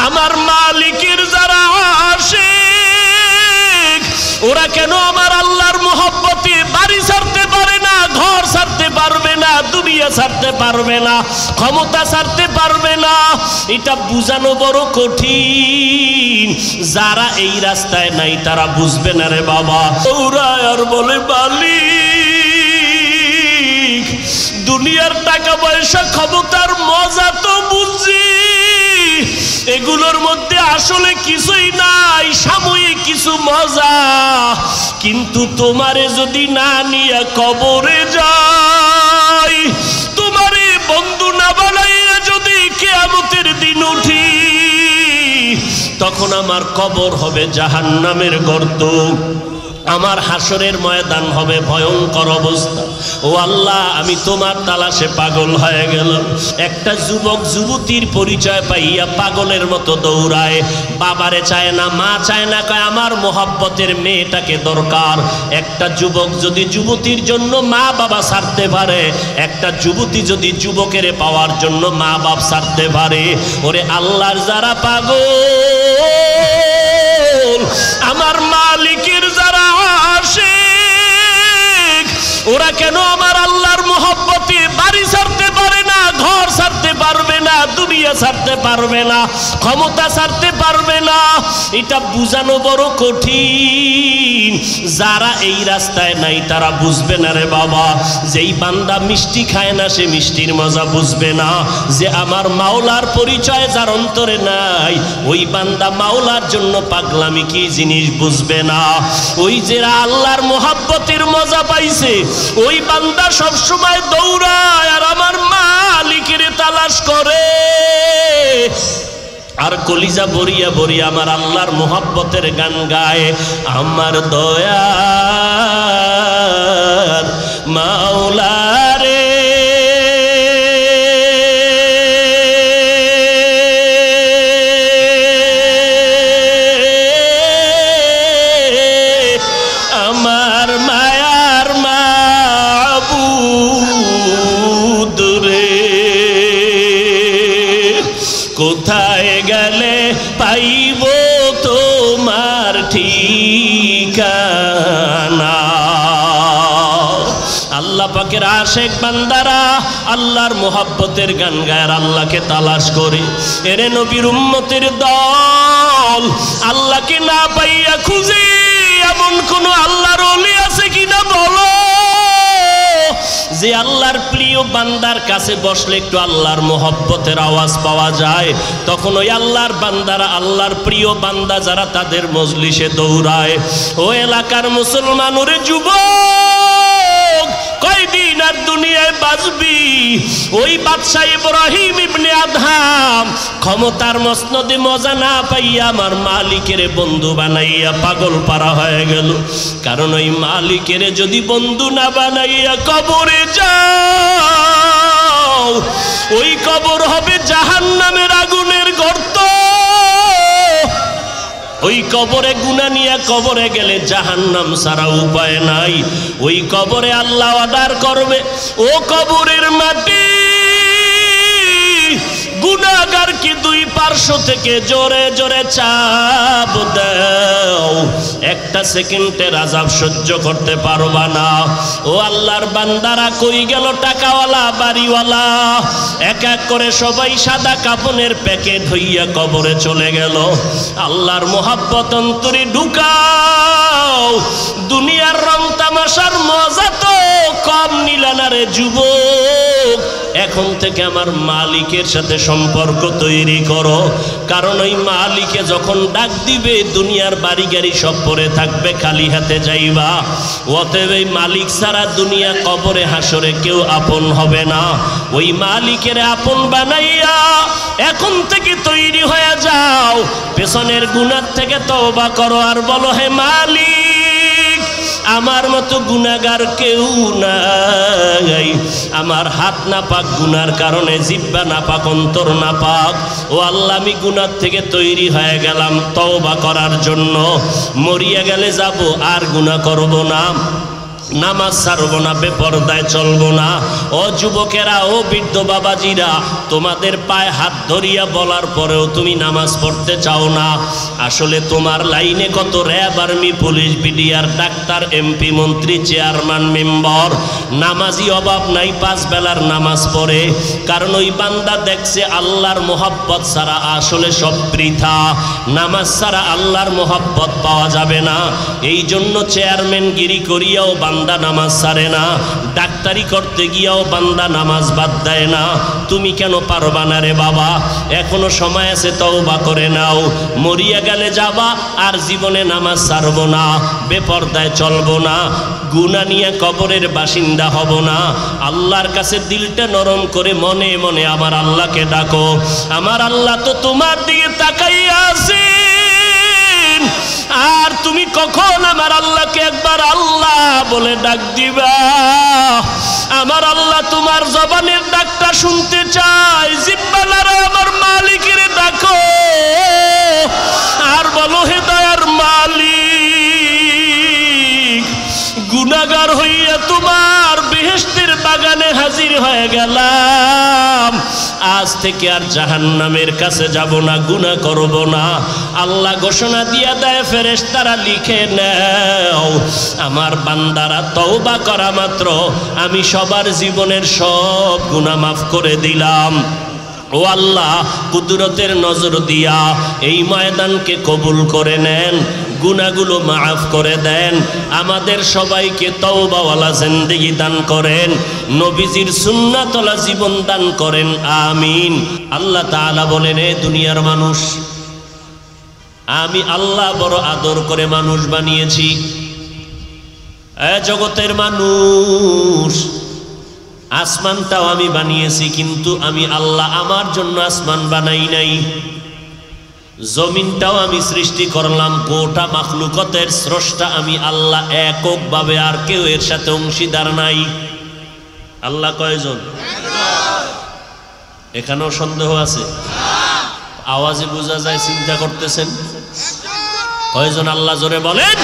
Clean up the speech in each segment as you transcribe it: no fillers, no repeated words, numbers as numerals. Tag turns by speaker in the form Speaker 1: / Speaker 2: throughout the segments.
Speaker 1: আমার মালিকের যারা আশিক ওরা কেন আমার আল্লাহর মহব্বতে বাড়ি ছাড়তে পারে না, ঘর ছাড়তে পারবে না, দুনিয়া ছাড়তে পারবে না, ক্ষমতা ছাড়তে পারবে না? এটা বুঝানো বড় কঠিন। যারা এই রাস্তায় নাই তারা বুঝবে না রে বাবা। ওরা আর বলে মালিক দুনিয়ার টাকা পয়সা ক্ষমতার মজা তো বুঝি, এগুলোর মধ্যে আসলে কিছুই নাই, সাময়িক কিছু মজা। কিন্তু তোমারে যদি না নিয়ে কবরে যাই, তোমারে বন্ধু না বানাইয়া যদি কিয়ামতের দিন উঠি, তখন আমার কবর হবে জাহান্নামের গর্ত, আমার হাসরের ময়দান হবে ভয়ঙ্কর অবস্থা। ও আল্লাহ, আমি তোমার তালাশে পাগল হয়ে গেলাম। একটা যুবক যুবতীর পরিচয় পাইয়া পাগলের মতো দৌড়ায়, বাবারে চায় না, মা চায় না, কয় আমার মোহাব্বতের মেয়েটাকে দরকার। একটা যুবক যদি যুবতীর জন্য মা বাবা ছাড়তে পারে, একটা যুবতী যদি যুবকের পাওয়ার জন্য মা বাপ ছাড়তে পারে, ওরে আল্লাহর যারা পাগল, আমার মালিকের যারা আশিক, ওরা কেন আমার আল্লাহর মহব্বতে বাড়ি ছাড়তে পারে না, ঘর ছাড়তে পারবে না, দুনিয়া ছাড়তে পারবে না, ক্ষমতা ছাড়তে পারবে না? এটা বুঝানো বড় কঠিন। যারা এই রাস্তায় নাই তারা বুঝবে না রে বাবা। যেই বান্দা মিষ্টি খায় না সে মিষ্টির মজা বুঝবে না। যে আমার মাওলার পরিচয় যার অন্তরে নাই, ওই বান্দা মাওলার জন্য পাগলামি কি জিনিস বুঝবে না। ওই যারা আল্লাহর মোহাব্বতের মজা পাইছে, ওই বান্দা সবসময় দৌড়ায় আর আমার মালিকের তালাশ করে, আর কলিজা বরিয়া বরিয়া আমার আল্লাহর মোহাব্বতের গান গায়। আমার দয়ার মাওলা রে, আমার মায়ার মাবুদ রে, কোথায় গেলে পাইব তোমার ঠিকানা? আল্লাহ পাকের আশিক বান্দারা আল্লাহর মোহাব্বতের গান গায়, আল্লাহকে তালাশ করে। এরে নবীর উম্মতের দল, আল্লাহকে না পাইয়া খুঁজে এমন কোন আল্লাহর ওলি আছে কিনা বলো, যে আল্লাহর প্রিয় বান্দার কাছে বসলে একটু আল্লাহর মোহব্বতের আওয়াজ পাওয়া যায়। তখন ওই আল্লাহর বান্দারা, আল্লাহর প্রিয় বান্দা যারা, তাদের মজলিসে দৌড়ায়। ও এলাকার মুসলমান, ওরে যুবক, কয়দিন আর দুনিয়ায় বাঁচবি? ওই বাদশাহ ইব্রাহিম ইবনে আদহাম ক্ষমতার মসনদে মজা না পাইয়া আমার মালিকের বন্ধু বানাইয়া পাগল পারা হয়ে গেল। কারণ ওই মালিকের যদি বন্ধু না বানাইয়া কবরে যাও, ওই কবর হবে জাহান্নামের আগুনের গর্ত। ওই কবরে গুনাহ নিয়ে কবরে গেলে জাহান্নাম ছাড়া উপায় নাই। ওই কবরে আল্লাহ অর্ডার করবে, ও কবরের মাটি, গুনাহগারকে দুই পার্শ্ব থেকে জোরে জোরে চাপ দাও, একটা সেকেন্ডের আযাব সহ্য করতে পারবা না। ও আল্লাহর বান্দারা, কই গেল টাকাওয়ালা বাড়িওয়ালা? এক এক করে সবাই সাদা কাপনের প্যাকেট হইয়া কবরে চলে গেল। আল্লাহর মোহাব্বত অন্তরে ঢুকাও। দুনিয়ার রং তামাশার মজা তো কম নিলানা রে যুবক, এখন থেকে আমার মালিকের সাথে সম্পর্ক তৈরি করো। কারণ ওই মালিকে যখন ডাক দিবে, দুনিয়ার বাড়ি গাড়ি সব পড়ে থাকবে, খালি হাতে যাইবা। অতএব এই মালিক ছাড়া দুনিয়া, কবরে, হাসরে কেউ আপন হবে না। ওই মালিকের আপন বানাইয়া এখন থেকে তৈরি হয়ে যাও। পেছনের গুনাহ থেকে তওবা করো আর বলো, হে মালিক, আমার মতো গুনাহগার কেউ নাই। আমার হাত না পাক গুনার কারণে, জিহ্বা না পাক, অন্তর না পাক। ও আল্লাহ, আমি গুনার থেকে তৈরি হয়ে গেলাম তওবা করার জন্য। মরিয়া গেলে যাব, আর গুনাহ করব না। নামাজ ছাড়বো না, বেপরদায় চলবো না। ও যুবকেরা, ও বৃদ্ধ বাবাজিরা, তোমাদের পায়ে হাত ধরিয়া বলার পরেও তুমি নামাজ পড়তে চাও না। আসলে তোমার লাইনে কত RAB, army, police, BDR, doctor, MP, মন্ত্রী, চেয়ারম্যান, মেম্বার, নামাজি অভাব নাই, 5 বেলার নামাজ পড়ে। কারণ ওই বান্দা দেখছে আল্লাহর মোহাব্বত ছাড়া আসলে সব বৃথা। নামাজ ছাড়া আল্লাহর মোহাব্বত পাওয়া যাবে না। এই জন্য চেয়ারম্যানগিরি করিয়াও বান্দা নামাজ ছাড়ে না, ডাক্তারি করতে গিয়াও বান্দা নামাজ বাদ দেয় না। তুমি কেন পারবা না রে বাবা? এখনো সময় আছে, তওবা করে নাও। মরিয়া গেলে যাবা, আর জীবনে নামাজ ছাড়বো না, বেপরদায় চলবো না, গুনাহ নিয়ে কবরের বাসিন্দা হব না। আল্লাহর কাছে দিলটা নরম করে মনে মনে আমার আল্লাহকে ডাকো। আমার আল্লাহ তো তোমার দিকে তাকাইয়া আছে, আর তুমি কখন আমার আল্লাহকে একবার আল্লাহ বলে ডাক দিবা? আমার আল্লাহ তোমার জবানের ডাকটা শুনতে চায়। জিব্বালারা আমার মালিকের ডাকো, আর বলো, হে দয়ার মালিক, গুনাহগার হইয়া তোমার বেহেশতের বাগানে হাজির হয়ে গেলাম। আজ থেকে আর জাহান্নামের কাছে যাব না, গুনাহ করব না। আল্লাহ ঘোষণা দিয়া দেয়, ফেরেশতারা লিখে নাও, আমার বান্দারা তওবা করা মাত্র আমি সবার জীবনের সব গুনাহ মাফ করে দিলাম। ও আল্লাহ, কুদরতের নজর দিয়া এই ময়দানকে কবুল করে নেন, গুনাহগুলো মাফ করে দেন, আমাদের সবাইকে তওবাওয়ালা জিন্দেগি দান করেন, নবীজির সুন্নাতওয়ালা জীবন দান করেন, আমিন। আল্লাহ তাআলা বলেন, এ দুনিয়ার মানুষ, আমি আল্লাহ বড় আদর করে মানুষ বানিয়েছি। এ জগতের মানুষ, আসমানটাও আমি বানিয়েছি, কিন্তু আমি আল্লাহ আমার জন্য আসমান বানাই নাই। জমিনটাও আমি সৃষ্টি করলাম, গোটা মাখলুকতের স্রষ্টা আমি আল্লাহ এককভাবে, আর কেউ এর সাথে অংশীদার নাই। আল্লাহ কয়জন? এখানেও সন্দেহ আছে? আওয়াজে বোঝা যায় চিন্তা করতেছেন। কয়জন আল্লাহ? জোরে বলেন।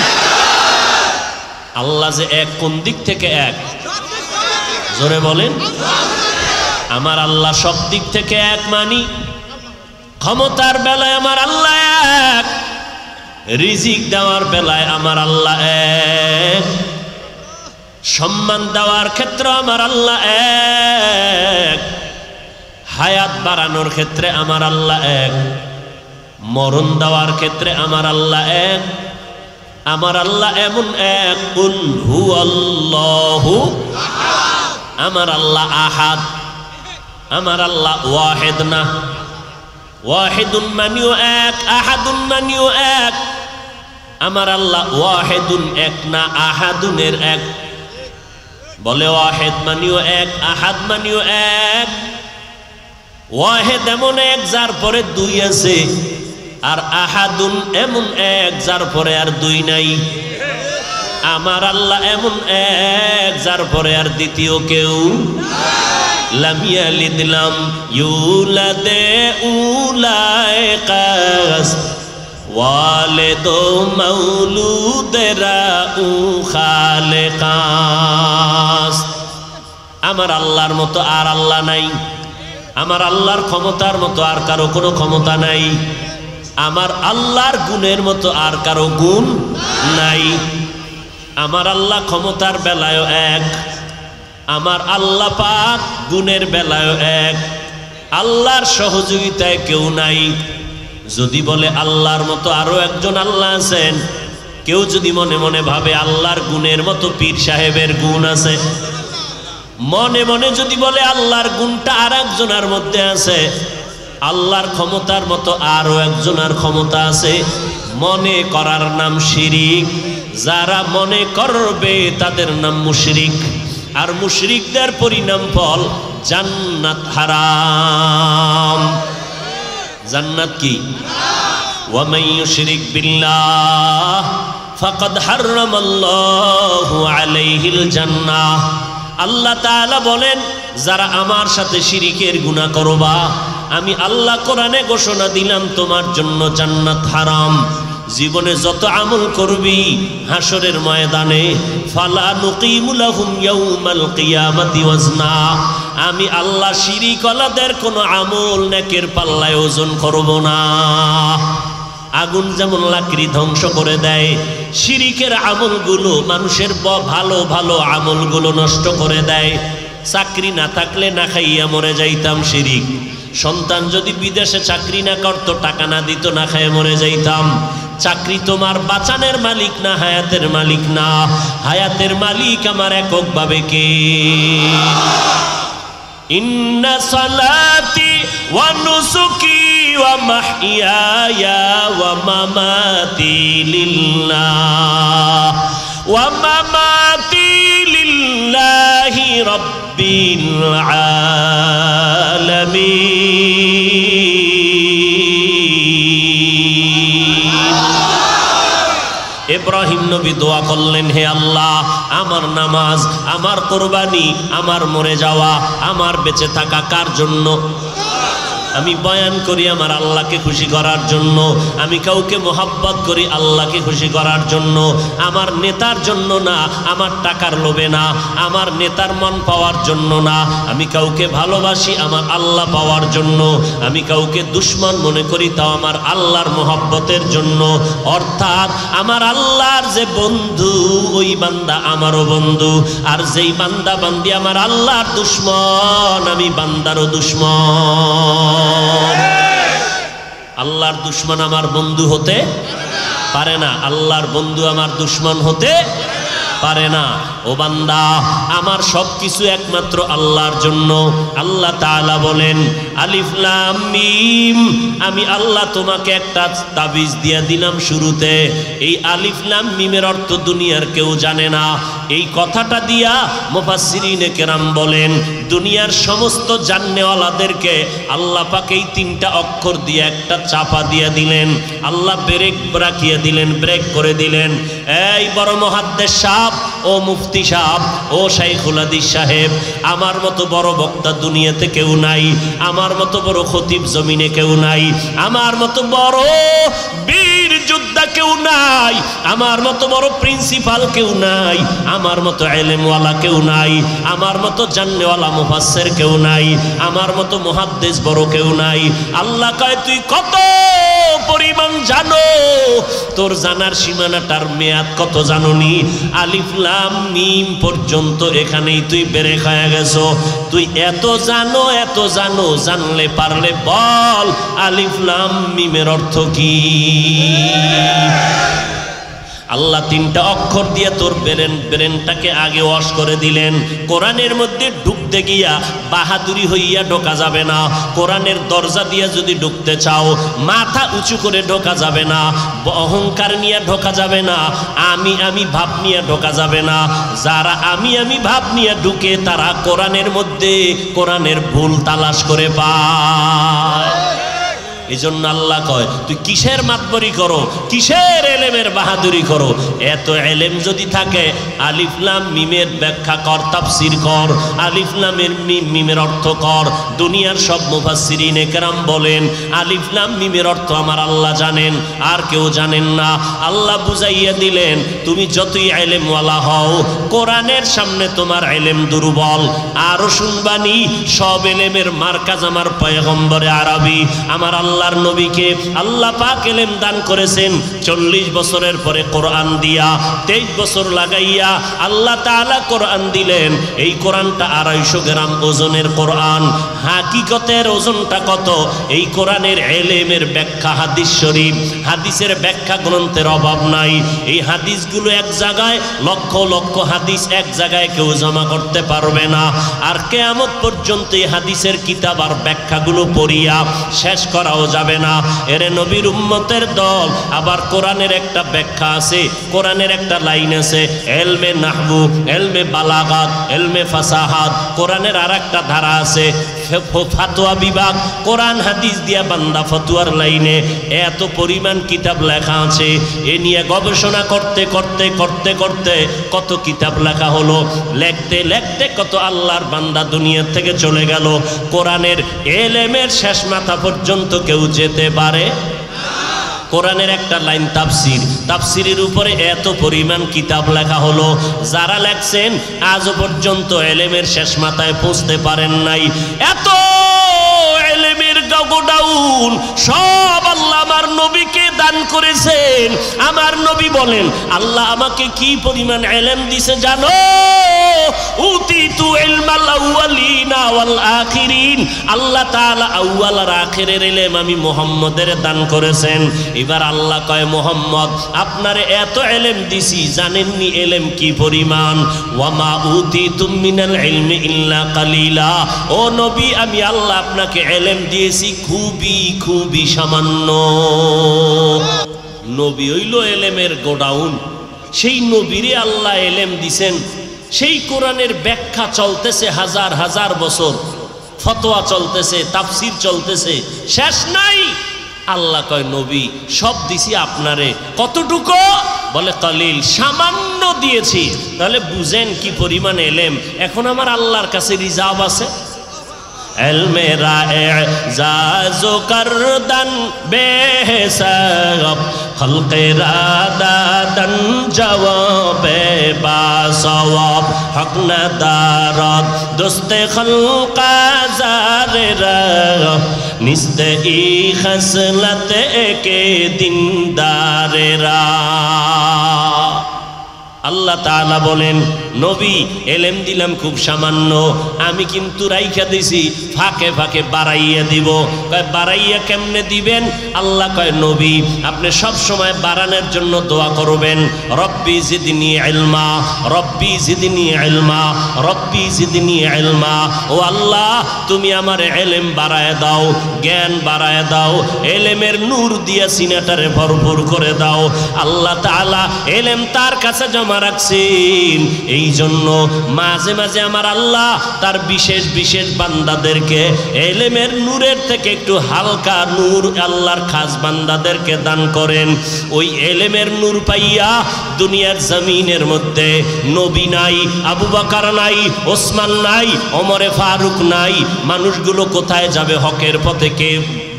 Speaker 1: আল্লাহ যে এক, কোন দিক থেকে এক? জোরে বলেন। আমার আল্লাহ সব দিক থেকে এক মানি। ক্ষমতার বেলায় আমার আল্লাহ এক, রিজিক দেওয়ার বেলায় আমার আল্লাহ এক, সম্মান দেওয়ার ক্ষেত্রে আমার আল্লাহ এক, হায়াত বাড়ানোর ক্ষেত্রে আমার আল্লাহ এক, মরণ দেওয়ার ক্ষেত্রে আমার আল্লাহ এক। আমার আল্লাহ এমন এক, কুল হুয়াল্লাহু আহাদ। আমার আল্লাহ আহাদ, আমার আল্লাহ ওয়াহিদ না। ওয়াহিদুন মানিও এক, আহাদুন মানিও এক। আমার আল্লাহ ওয়াহিদুন এক না, আহাদুনের এক। বলে ওয়াহিদ মানিও এক, আহাদ মানিও এক। ওয়াহিদ এমন এক যার পরে দুই আছে, আর আহাদুন এমন এক যার পরে আর দুই নাই। আমার আল্লাহ এমন এক যার পরে আর দ্বিতীয় কেউ লাম ইয়ালিদ লাম ইউলাদ উলাইকাস ওয়ালিদ মাউলুদেরা উ খালেকাস। আমার আল্লাহর মতো আর আল্লাহ নাই। আমার আল্লাহর ক্ষমতার মতো আর কারো কোনো ক্ষমতা নাই। আমার আল্লাহর গুণের মতো আর কারো গুণ নাই। আমার আল্লাহ ক্ষমতার বেলায়ও এক, আমার আল্লাহ পাক গুণের বেলায়ও এক। আল্লাহর সহযোগিতায় কেউ নাই। যদি বলে আল্লাহর মতো আরো একজন আল্লাহ আছেন, কেউ যদি মনে মনে ভাবে আল্লাহর গুণের মতো পীর সাহেবের গুণ আছে, মনে মনে যদি বলে আল্লাহর গুণটা আর একজনের মধ্যে আছে, আল্লাহর ক্ষমতার মতো আরো একজনের ক্ষমতা আছে, মনে করার নাম শিরিক। যারা মনে করবে তাদের নাম মুশরিক, আর মুশরিকদের পরিণাম ফল জান্নাত হারাম। জান্নাত কি? ওয়া মান ইউশরিক বিল্লাহ ফাকাদ হারামাল্লাহু আলাইহিল জান্নাহ। আল্লাহ তাআলা বলেন, যারা আমার সাথে শিরিকের গুনাহ করবা, আমি আল্লাহ কোরআনে ঘোষণা দিলাম তোমার জন্য জান্নাত হারাম। জীবনে যত আমল করবি হাসরের ময়দানে ফালা নুকিমু লাহুম ইয়াউমাল কিয়ামাতি ওয়াজনা, আমি আল্লাহ শিরিকওয়ালাদের কোনো আমল নেকের পাল্লায় ওজন করব না। আগুন যেমন লাকড়ি ধ্বংস করে দেয়, শিরিকের আমলগুলো মানুষের ভালো ভালো আমলগুলো নষ্ট করে দেয়। চাকরি না থাকলে না খাইয়া মরে যাইতাম শিরিক, সন্তান যদি বিদেশে চাকরি না করতো, টাকা না দিত, না খাইয়া মরে যাইতাম। চাকরি তোমার বাঁচানের মালিক না, হায়াতের মালিক না, হায়াতের মালিক আমার এককভাবে কে। ইন্না সালাতি ওয়া নুসুকি ওয়া মাহইয়ায়া ওয়া মামাতি লিল্লাহ ওয়া মামাতি লিল্লাহি রাব্বিল আলামিন। ইব্রাহিম নবী দোয়া করলেন, হে আল্লাহ, আমার নামাজ, আমার কোরবানি, আমার মরে যাওয়া, আমার বেঁচে থাকা কার জন্য? আমি বয়ান করি আমার আল্লাহকে খুশি করার জন্য, আমি কাউকে মোহাব্বত করি আল্লাহকে খুশি করার জন্য, আমার নেতার জন্য না, আমার টাকার লোভে না, আমার নেতার মন পাওয়ার জন্য না, আমি কাউকে ভালোবাসি আমার আল্লাহ পাওয়ার জন্য, আমি কাউকে দুশ্মন মনে করি তাও আমার আল্লাহর মোহাব্বতের জন্য। অর্থাৎ আমার আল্লাহর যে বন্ধু ওই বান্দা আমারও বন্ধু, আর যেই বান্দা বান্দি আমার আল্লাহর দুশ্মন আমি বান্দারও দুশ্মন। আল্লাহর দুশ্মন আমার বন্ধু হতে পারে না, আল্লাহর বন্ধু আমার দুশ্মন হতে পারে না। ও বান্দা, আমার সবকিছু একমাত্র আল্লাহর জন্য। আল্লাহ তাআলা বলেন, আলিফ লাম মিম, আমি আল্লাহ তোমাকে একটা তাবিজ দিয়ে দিলাম শুরুতে। এই আলিফ লাম মিমের অর্থ দুনিয়ার কেউ জানে না। এই কথাটা দিয়া মুফাসসিরিনে কেরাম বলেন, দুনিয়ার সমস্ত জাননেওয়ালাদেরকে আল্লাহ পাক এই তিনটা অক্ষর দিয়ে একটা চাপা দিয়ে দিলেন। আল্লাহ ব্রেক রাখিয়ে দিলেন, ব্রেক করে দিলেন। এই বড় মুহাদ্দিস সাহেব, ও মুফতি সাহেব, ও শাইখুল হাদিস সাহেব, আমার মতো বড় বক্তা দুনিয়াতে কেউ নাই, আমার মতো বড় খতিব জমিনে কেউ নাই, আমার মতো বড় বীর যোদ্ধা কেউ নাই, আমার মতো বড় প্রিন্সিপাল কেউ নাই, আমার মতো ইলমওয়ালা কেউ নাই, আমার মতো জাননেওয়ালা মুফাসসির কেউ নাই, আমার মতো মুহাদ্দিস বড় কেউ নাই। আল্লাহ কয়, তুই কত পরিমাণ জানো, তোর জানার সীমানাটার মেয়াদ কত জানোনি? আলিফ লাম মিম পর্যন্ত এখানেই তুই বেড়ে খায়া গেছো। তুই এত জানো, এত জানো, জানলে পারলে বল আলিফ লাম মিমের অর্থ কি? আল্লাহ তিনটা অক্ষর দিয়ে তোর ব্রেনটাকে আগে ওয়াশ করে দিলেন। কোরআনের মধ্যে ঢুকতে গিয়া বাহাদুরি হইয়া ঢোকা যাবে না। কোরআনের দরজা দিয়ে যদি ঢুকতে চাও মাথা উঁচু করে ঢোকা যাবে না, অহংকার নিয়ে ঢোকা যাবে না, আমি ভাব নিয়ে ঢোকা যাবে না। যারা আমি ভাব নিয়ে ঢুকে তারা কোরআনের মধ্যে কোরআনের ভুল তালাশ করে পায়। এই জন্য আল্লাহ কয়, তুই কিসের মাতবরি করো, কিসের এলেমের বাহাদুরি করো? এত এলেম যদি থাকে আলিফ লাম মিমের ব্যাখ্যা কর, তাফসীর কর, আলিফ লামের মিমের অর্থ কর। দুনিয়ার সব মুফাসসিরিনে কেরাম বলেন আলিফ লাম মিমের অর্থ আমার আল্লাহ জানেন, আর কেউ জানেন না। আল্লাহ বুঝাইয়া দিলেন, তুমি যতই এলেমওয়ালা হও কোরআনের সামনে তোমার এলেম দুর্বল। আরো শুনবানি, সব এলেমের মার্কাজ আমার পয়গম্বরে আরবি, আমার আল্লাহর নবীকে আল্লাহ পাক এলেম দান করেছেন 40 বছরের পরে কোরআন দিয়া, 23 বছর লাগাইয়া আল্লাহ তাআলা কোরআন দিলেন। এই কোরআনটা 250 গ্রাম ওজনের কোরআন। হাকিকতের ওজনটা কত? এই কোরআনের এলেমের ব্যাখ্যা হাদিস শরীফ, হাদিসের ব্যাখ্যা গ্রন্থের অভাব নাই। এই হাদিসগুলো এক জায়গায়, লক্ষ লক্ষ হাদিস এক জায়গায় কেউ জমা করতে পারবে না। আর কিয়ামত পর্যন্ত এই হাদিসের কিতাব আর ব্যাখ্যাগুলো পড়িয়া শেষ করাও যাবে না। এরে নবীর উম্মতের দল, আবার কোরআনের একটা ব্যাখ্যা আছে, কোরআনের একটা লাইন আছে, এলমে নাহবু, এলমে বালাগাত, এলমে ফাসাহাত। কোরআনের আর একটা ধারা আছে ফাতোয়া বিভাগ, কোরআন হাদিস দিয়া বান্দা ফতুয়ার লাইনে। এত পরিমাণ কিতাব লেখা আছে। এ নিয়ে গবেষণা করতে করতে করতে করতে কত কিতাব লেখা হলো, লিখতে লিখতে কত আল্লাহর বান্দা দুনিয়া থেকে চলে গেল। কোরআনের এলেমের শেষ মাথা পর্যন্ত কেউ যেতে পারে? কোরআনের একটা লাইন তাফসির, তাফসিরের উপরে এত পরিমাণ কিতাব লেখা হলো, যারা লেখছেন আজও পর্যন্ত এলেমের শেষ মাথায় পৌঁছতে পারেন নাই। এত এলেমের গোডাউন সব আল্লাহ আমার নবীকে দান করেছেন। আমার নবী বলেন আল্লাহ আমাকে কি পরিমাণ এলেম দিছে জানো? উতিতু ইলমাল আউয়ালিনা ওয়াল আখিরিন। আল্লাহ তাআলা আউয়াল আর আখিরের ইলম আমি মুহাম্মদের দান করেছেন। এবার আল্লাহ কয় মুহাম্মদ আপনারে এত ইলম দিছি, জানেননি ইলম কি পরিমাণ? ওয়ামা উতিতুম মিনাল ইলমি ইল্লা কালিলা। ও নবী আমি আল্লাহ আপনাকে ইলম দিয়েছি খুবই খুবই সামান্য। নবী হইল ইলমের গোডাউন। সেই নবীরে আল্লাহ ইলম দিছেন, সেই কোরআনের ব্যাখ্যা চলতেছে হাজার হাজার বছর, ফতোয়া চলতেছে, তাফসির চলতেছে, শেষ নাই। আল্লাহ কয় নবী সব দিছি আপনারে, কতটুকু? বলে কালিল, সামান্য দিয়েছি। তাহলে বুঝেন কি পরিমাণ এলেম। এখন আমার আল্লাহর কাছে রিজার্ভ আছে। এলমে রা'জাজো করদান বেহিসাব খলকে রাদাদান জওয়াবে বাসওয়াব হক নাদারত দোস্তে খলকা জারেরা নিস্তে ই খসলত কে দিনদারেরা। আল্লাহ তাআলা বলেন নবী এলেম দিলাম খুব সামান্য, আমি কিন্তু রাইখা দিছি ফাঁকে ফাঁকে বাড়াইয়া দিব। কয় বাড়াইয়া কেমনে দিবেন? আল্লাহ কয় নবী আপনি সব সময় বাড়ানোর জন্য দোয়া করবেন, রব্বি জিদনি ইলমা, রব্বি জিদনি ইলমা, রব্বি জিদনি ইলমা। ও আল্লাহ তুমি আমার এলেম বাড়ায় দাও, জ্ঞান বাড়ায় দাও, এলেমের নূর দিয়া সিনাটারে ভরপুর করে দাও। আল্লাহ তাআলা এলেম তার কাছে জমা রাখছেন। এই জন্য মাঝে মাঝে আমার আল্লাহ তার বিশেষ বিশেষ বান্দাদেরকে এলেমের নূরের থেকে একটু হালকা নূর আল্লাহর খাস বান্দাদেরকে দান করেন। ওই এলেমের নূর পাইয়া দুনিয়ার জমিনের মধ্যে নবী নাই, আবু বকর নাই, ওসমান নাই, ওমরে ফারুক নাই। মানুষগুলো কোথায় যাবে? হকের পথে কে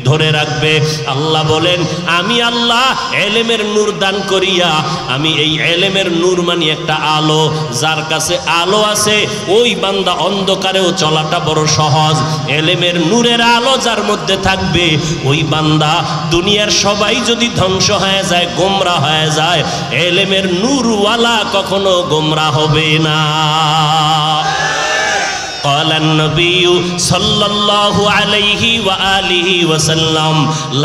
Speaker 1: ধরে রাখবে? আল্লাহ বলেন আমি আল্লাহ এলেমের নূর দান করিয়া, আমি এই এলেমের নূর মানে একটা আলো, যার কাছে আলো আছে ওই বান্দা অন্ধকারেও চলাটা বড় সহজ। এলেমের নূরের আলো যার মধ্যে থাকবে ওই বান্দা দুনিয়ার সবাই যদি ধ্বংস হয়ে যায়, গোমরা হয়ে যায়, এলেমের নূরওয়ালা কখনো গোমরা হবে না। قال النبي صلى الله عليه وآله وسلم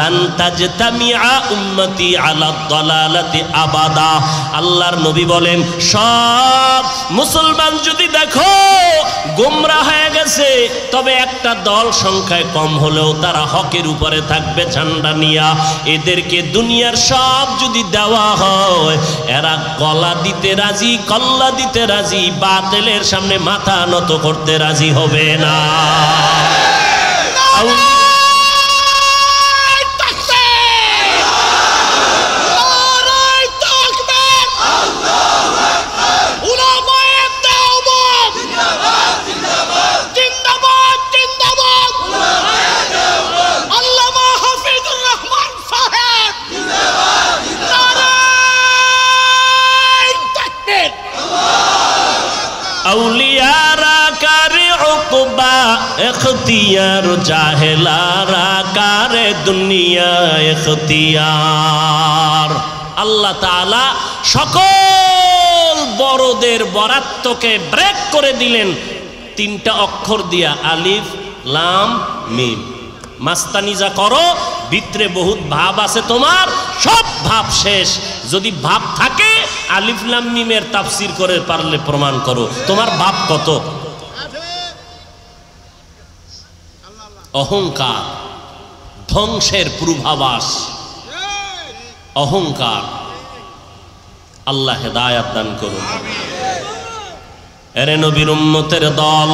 Speaker 1: لن تجتمع أمتي على الضلالة أبدا। আল্লাহর নবী বলেন সব মুসলমান যদি দেখো গোমরা হয়ে গেছে, তবে একটা দল সংখ্যায় কম হলেও তারা হকের উপরে থাকবে ঝান্ডা নিয়া। এদেরকে দুনিয়ার সব যদি দেওয়া হয়, এরা গলা দিতে রাজি, কল্লা দিতে রাজি, বাতিলের সামনে মাথা নত করতে রাজি হবে না। আউলিয়ারা কারে উকবা ইখতিয়ার, জাহেলারা কারে দুনিয়া ইখতিয়ার। আল্লাহ তাআলা সকল বড়দের বরাত্বকে ব্রেক করে দিলেন তিনটা অক্ষর দিয়া, আলিফ লাম মিম। মাস্তানিজা করো, ভিতরে বহুত ভাব আছে তোমার, সব ভাব শেষ। যদি ভাব থাকে আলিফ লাম মিমের তাফসীর করে পারলে প্রমাণ করো তোমার ভাব কত। অহংকার ধ্বংসের পূর্বাভাস, অহংকার। আল্লাহ হেদায়াত দান করুন। এরে নবীর উম্মতের দল,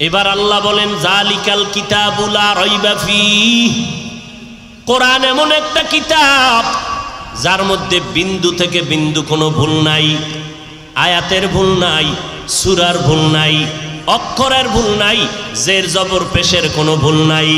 Speaker 1: এবার আল্লাহ বলেন জালিকাল কিতাবুল লা রাইবা ফীহ। কোরআন এমন একটা কিতাব যার মধ্যে বিন্দু থেকে বিন্দু কোনো ভুল নাই, আয়াতের ভুল নাই, সূরার ভুল নাই, অক্ষরের ভুল নাই, জের জবর পেশের কোনো ভুল নাই,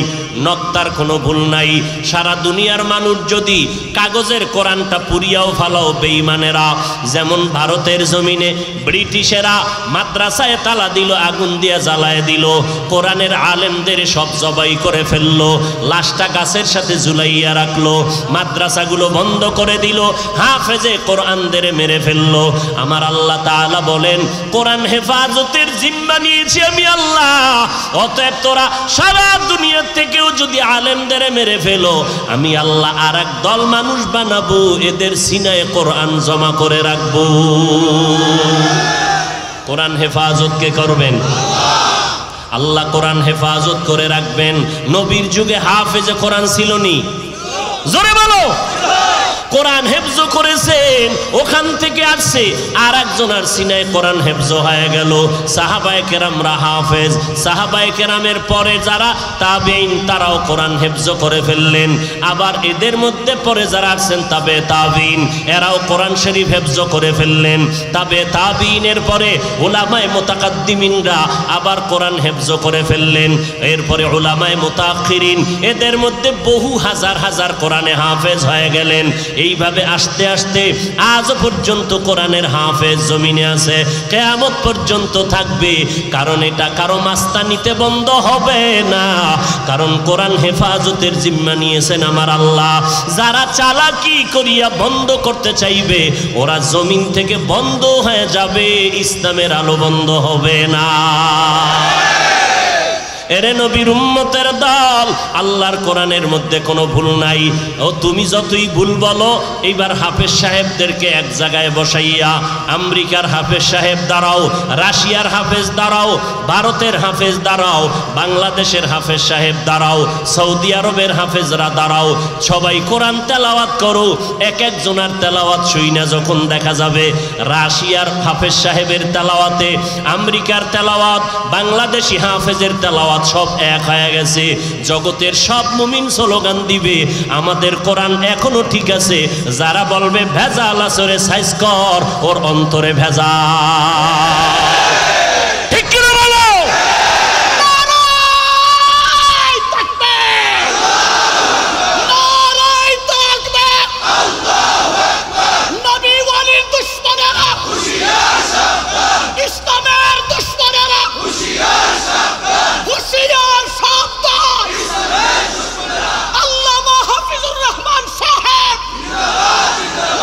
Speaker 1: নক্তার কোনো ভুল নাই। সারা দুনিয়ার মানুষ যদি কাগজের কোরআনটা পুরিয়াও ফালাও বেঈমানেরা, যেমন ভারতের জমিনে ব্রিটিশেরা মাদ্রাসায় তালা দিল, আগুন দিয়ে জ্বালায় দিল, কোরআনের আলেমদের সব জবাই করে ফেললো, লাশটা গাছের সাথে ঝুলাইয়া রাখলো, মাদ্রাসাগুলো বন্ধ করে দিল, হাফেজে কোরআনদের মেরে ফেললো। আমার আল্লাহ তাআলা বলেন কোরআন হেফাজতের জিম্মা নিয়েছি আমি আল্লাহ, অতএব তোরা সারা দুনিয়া থেকেও যদি আলেমদের মেরে ফেলো, আমি আল্লাহ আর এক দল মানুষ বানাবো, এদের সিনায় কোরআন জমা করে রাখবো। কোরআন হেফাজত কে করবেন? আল্লাহ কোরআন হেফাজত করে রাখবেন। নবীর যুগে হাফেজে কোরআন ছিল নি? জোরে বলো। কোরআন হেফজ করেছেন, ওখান থেকে আসছে আর একজনের সিনায় কোরআন হেফজ হয়ে গেল। সাহাবায়ে কেরামরা হাফেজ, সাহাবায়ে কেরামের পরে যারা তাবেঈন তারাও কোরআন হেফজ করে ফেললেন। আবার এদের মধ্যে পরে যারা আছেন তাবে তাবিঈন, এরাও কোরআন শরীফ হেফজ করে ফেললেন। তাবে তাবিঈনের পরে উলামায়ে মুতাকাদ্দিমিনরা আবার কোরআন হেফজ করে ফেললেন। এরপরে উলামায়ে মুতাআখিরিন, এদের মধ্যে বহু হাজার হাজার কোরআনে হাফেজ হয়ে গেলেন। এইভাবে আস্তে আস্তে আজ পর্যন্ত কোরআনের হাফেজ জমিনে আছে, কিয়ামত পর্যন্ত থাকবে। কারণ এটা কারো মাস্তানিতে বন্ধ হবে না, কারণ কোরআন হেফাজতের জিম্মা নিয়েছেন আমার আল্লাহ। যারা চালাকি করিয়া বন্ধ করতে চাইবে ওরা জমিন থেকে বন্ধ হয়ে যাবে, ইসলামের আলো বন্ধ হবে না। এরে নবীর উম্মতের দল, আল্লাহর কোরআনের মধ্যে কোনো ভুল নাই। ও তুমি যতই ভুল বলো, এইবার হাফেজ সাহেবদেরকে এক জায়গায় বসাইয়া আমেরিকার হাফেজ সাহেব দাঁড়াও, রাশিয়ার হাফেজ দাঁড়াও, ভারতের হাফেজ দাঁড়াও, বাংলাদেশের হাফেজ সাহেব দাঁড়াও, সৌদি আরবের হাফেজরা দাঁড়াও, সবাই কোরআন তেলাওয়াত করো। এক একজনের তেলাওয়াত শুই না যখন দেখা যাবে রাশিয়ার হাফেজ সাহেবের তেলাওয়াতে আমেরিকার তেলাওয়াত, বাংলাদেশি হাফেজের তেলাওয়াত সব এক হয়ে গেছে। জগতের সব মুমিন স্লোগান দিবে আমাদের কোরআন এখনো ঠিক আছে। যারা বলবে ভেজাল আসরে সাইজ কর, ওর অন্তরে ভেজাল। ঠিক কি না বলো? নারায়ে তাকবীর, নারায়ে তাকবীর। আল্লাহু আকবার। নবী ওয়ালির দুশমনেরা হুঁশিয়ার সাবধান, ইসলামের দুশমনেরা হুঁশিয়ার সাবধান, হুঁশিয়ার সাবধান। ইসলামের দুশমনেরা আল্লামা হাফিজুর রহমান সাহেব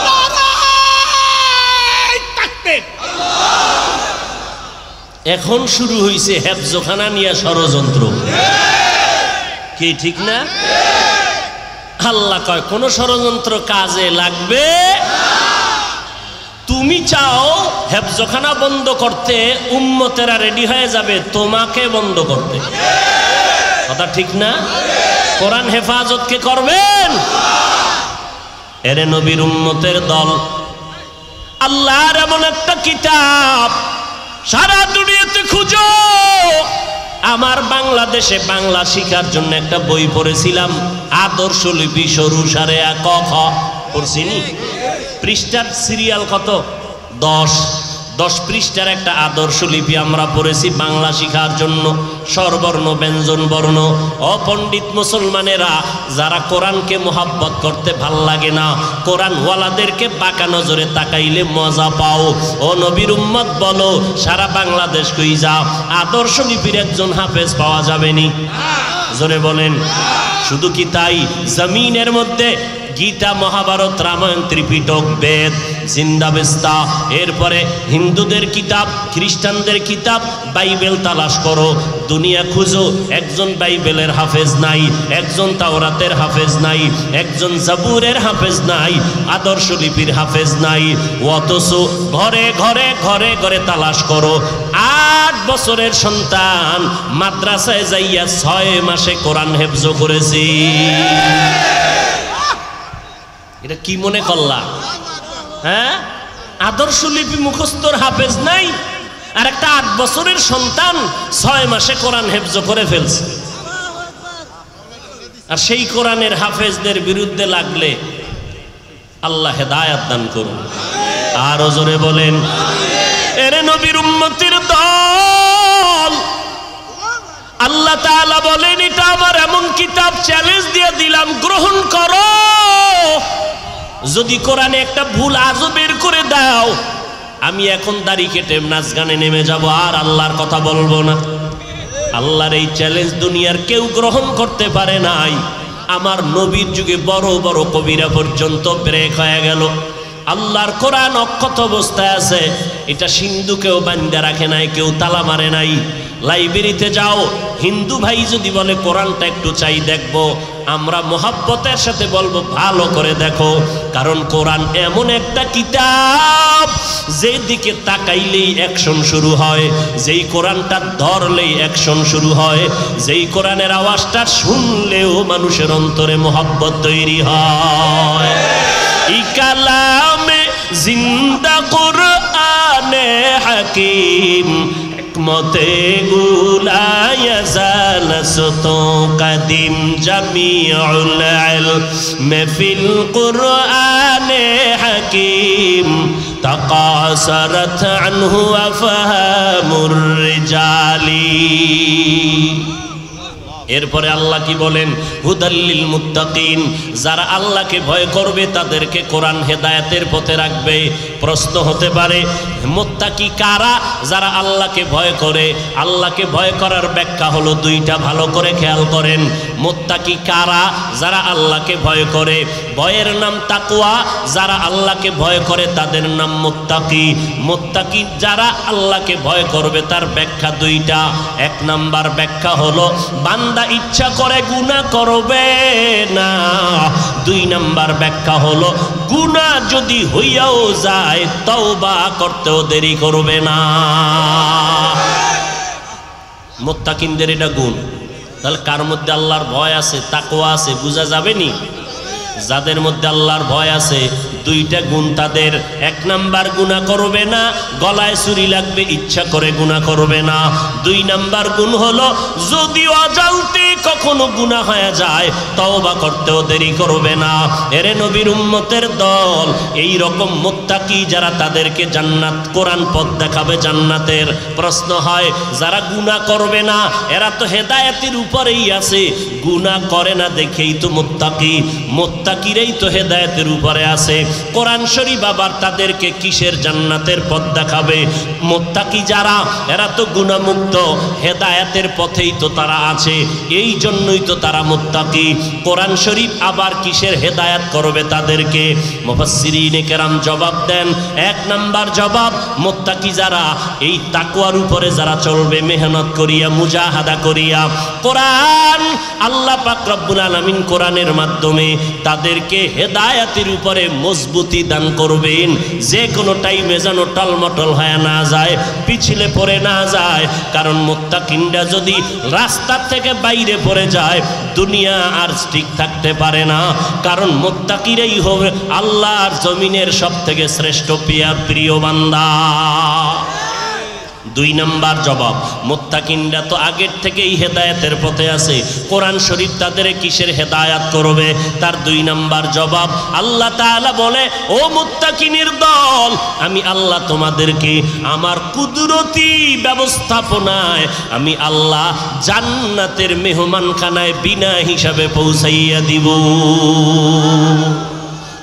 Speaker 1: নারায়ে তাকবীর। এখন শুরু হয়েছে হেফজখানা নিয়ে ষড়যন্ত্র, কি ঠিক না? আল্লাহ কয় কোন ষড়যন্ত্র কাজে লাগবে? তুমি চাও হেফজখানা বন্ধ করতে, উম্মতেরা রেডি হয়ে যাবে তোমাকে বন্ধ করতে, কথা ঠিক না? কোরআন হেফাজত কে করবেন? এরে নবীর উম্মতের দল, আল্লাহর এমন একটা কিতাব সারা দুনিয়াতে খুঁজো। আমার বাংলাদেশে বাংলা শিখার জন্য একটা বই পড়েছিলাম, আদর্শ লিপি সরু সারে ক খ, পড়ছিনি? পৃষ্ঠার সিরিয়াল কত? 10 পৃষ্ঠার একটা আদর্শ লিপি আমরা পড়েছি বাংলা শিখার জন্য, স্বরবর্ণ ব্যঞ্জন বর্ণ। অপণ্ডিত মুসলমানেরা যারা কোরআনকে মোহাব্বত করতে ভাল লাগে না, কোরআন ওয়ালাদেরকে বাঁকা নজরে তাকাইলে মজা পাও। ও নবীর উম্মত বলো, সারা বাংলাদেশ কই যাও, আদর্শ লিপির একজন হাফেজ পাওয়া যাবে নি? জোরে বলেন। শুধু কি তাই, জমিনের মধ্যে গীতা, মহাভারত, রামায়ণ, ত্রিপিটক, বেদ, জিন্দাবেস্তা, এরপরে হিন্দুদের কিতাব, খ্রিস্টানদের কিতাব, বাইবেল তালাশ করো, দুনিয়া খুঁজো, একজন বাইবেলের হাফেজ নাই, একজন তাওরাতের হাফেজ নাই, একজন জাবুরের হাফেজ নাই, আদর্শ লিপির হাফেজ নাই। অথচ ঘরে ঘরে ঘরে ঘরে তালাশ করো, 8 বছরের সন্তান মাদ্রাসায় যাইয়া 6 মাসে কোরআন হেফজ করেছি। এটা কি মনে করলা? হ্যাঁ, আদর্শ লিপি মুখস্থর হাফেজ নাই, আর একটা 8 বছরের সন্তান 6 মাসে কোরআন হেফজ করে ফেলছে। আর সেই কোরআনের হাফেজদের বিরুদ্ধে লাগলে আল্লাহ হেদায়েত দান করুন। আরো জোরে বলেন। এরে নবীর উম্মতের দল, আল্লাহ তাআলা বলেন এটা আমার এমন কিতাব, চ্যালেঞ্জ দিয়ে দিলাম, গ্রহণ করো। যদি কোরআনে একটা ভুল আজও বের করে দাও, আমি এখন দাড়ি কেটে নাচ গানে নেমে যাব, আর আল্লাহর কথা বলবো না। আল্লাহর এই চ্যালেঞ্জ দুনিয়ার কেউ গ্রহণ করতে পারে নাই। আমার নবীর যুগে বড় বড় কবিরা পর্যন্ত ব্রেক হয়ে গেল। আল্লাহর কোরআন অক্ষত অবস্থায় আছে, এটা সিন্ধুকেও বান্ধা রাখে নাই, কেউ তালা মারে নাই। লাইব্রেরিতে যাও, হিন্দু ভাই যদি বলে কোরআনটা একটু চাই দেখবো, আমরা মোহাব্বতের সাথে বলবো ভালো করে দেখো, কারণ কোরআন এমন একটা কিতাব যেদিকে তাকাইলেই অ্যাকশন শুরু হয়, যেই কোরআনটা ধরলেই অ্যাকশন শুরু হয়, যেই কোরআনের আওয়াজটা শুনলেও মানুষের অন্তরে মোহাব্বত তৈরি হয়। ই কালামে জিন্দা কুরআনে হাকিম মতে গুলায় জালসতো কদিম জামিউল ইলম ফিল কুরআনে হাকিম তাকাসারাত আনহু আফহামুর রিজালি। এরপরে আল্লাহ কি বলেন? হুদাল্লিল মুত্তাকিন, যারা আল্লাহকে ভয় করবে তাদেরকে কোরআন হেদায়েতের পথে রাখবে। প্রশ্ন হতে পারে মুত্তাকি কারা? যারা আল্লাহকে ভয় করে। আল্লাহকে ভয় করার ব্যাখ্যা হলো দুইটা, ভালো করে খেয়াল করেন। মুত্তাকি কারা? যারা আল্লাহকে ভয় করে। ভয়ের নাম তাকওয়া, যারা আল্লাহকে ভয় করে তাদের নাম মুত্তাকি। মুত্তাকি যারা আল্লাহকে ভয় করবে তার ব্যাখ্যা দুইটা। এক নাম্বার ব্যাখ্যা হলো বান্দা ইচ্ছা করে গুনাহ করবে না। দুই নাম্বার ব্যাখ্যা হলো গুনাহ যদি হইয়াও যায় তওবা করতেও দেরি করবে না। মুত্তাকিনদের এটা গুণ। তাহলে কার মধ্যে আল্লাহর ভয় আছে, তাকওয়া আছে, বোঝা যাবে নি? যাদের মধ্যে আল্লাহর ভয় আছে দুইটা গুণ তাদের। এক নাম্বার গুনাহ করবে না, গলায় ছুরি লাগবে ইচ্ছা করে গুনাহ করবে না। দুই নাম্বার গুণ হলো যদি অজান্তে কখনো গুনাহ হয়ে যায় তওবা করতেও দেরি করবে না। এরে নবীর উম্মতের দল, এই রকম মুত্তাকি যারা, তাদেরকে জান্নাত, কোরআন পথ দেখাবে জান্নাতের। প্রশ্ন হয় যারা গুনাহ করবে না এরা তো হেদায়েতের উপরেই আছে, গুনাহ করে না দেখেই তো মুত্তাকি। মুত্তাকিরাই তো হেদায়েতের উপরে আছে। কোরআন শরীফ আবার তাদেরকে কিসের জান্নাতের পথ দেখাবে? মুত্তাকি যারা, এরা তো গুনাহমুক্ত, হেদায়েতের পথেই তো তারা আছে, এই জন্যই তো তারা মুত্তাকি। কোরআন শরীফ আবার কিসের হেদায়েত করবে তাদেরকে? মুফাসসিরিনে কেরাম জবাব দেন, এক নাম্বার জবাব, মুত্তাকি যারা, এই তাকওয়ার উপরে যারা চলবে মেহনত করিয়া, মুজাহাদা করিয়া। কোরআন আল্লাহ পাক রব্বুল আলামিন কোরআনের মাধ্যমে তাদেরকে হেদায়েতের উপরে মজবুতি দান করবেন, যে কোনো টাইমে যেন টলমটল হয়ে না যায়, পিছলে পড়ে না যায়। কারণ মুত্তাকিনরা যদি রাস্তার থেকে বাইরে পড়ে যায় দুনিয়া আর ঠিক থাকতে পারে না। কারণ মুত্তাকিরাই হবে আল্লাহর জমিনের সব থেকে শ্রেষ্ঠ প্রিয় বান্দা। দুই নাম্বার জবাব, মুত্তাকিনরা তো আগের থেকেই হেদায়েতের পথে আছে, কোরআন শরীফ তাদের কিসের হেদায়েত করবে? তার দুই নাম্বার জবাব, আল্লাহ তাআলা বলে ও মুত্তাকিনের দল, আমি আল্লাহ তোমাদেরকে আমার কুদরতি ব্যবস্থাপনায় আমি আল্লাহ জান্নাতের মেহমানখানায় বিনা হিসাবে পৌঁছাইয়া দিব।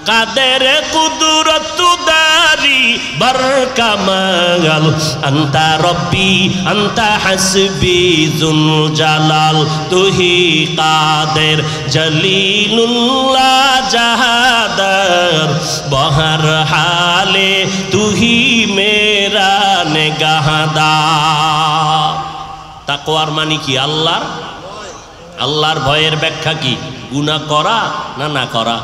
Speaker 1: কাদের কুদরত দারি বরকামাল আন্তা রব্বি আন্তা হাসবি জুল জালাল তুহি কাদের জলিলুল্লাহ জাহাদার বহর হালে তুহি মেরা নেগাহদার। তাকওয়ার মানে কি? আল্লাহর ভয়ের ব্যাখ্যা কি? গুনাহ করা না না করা?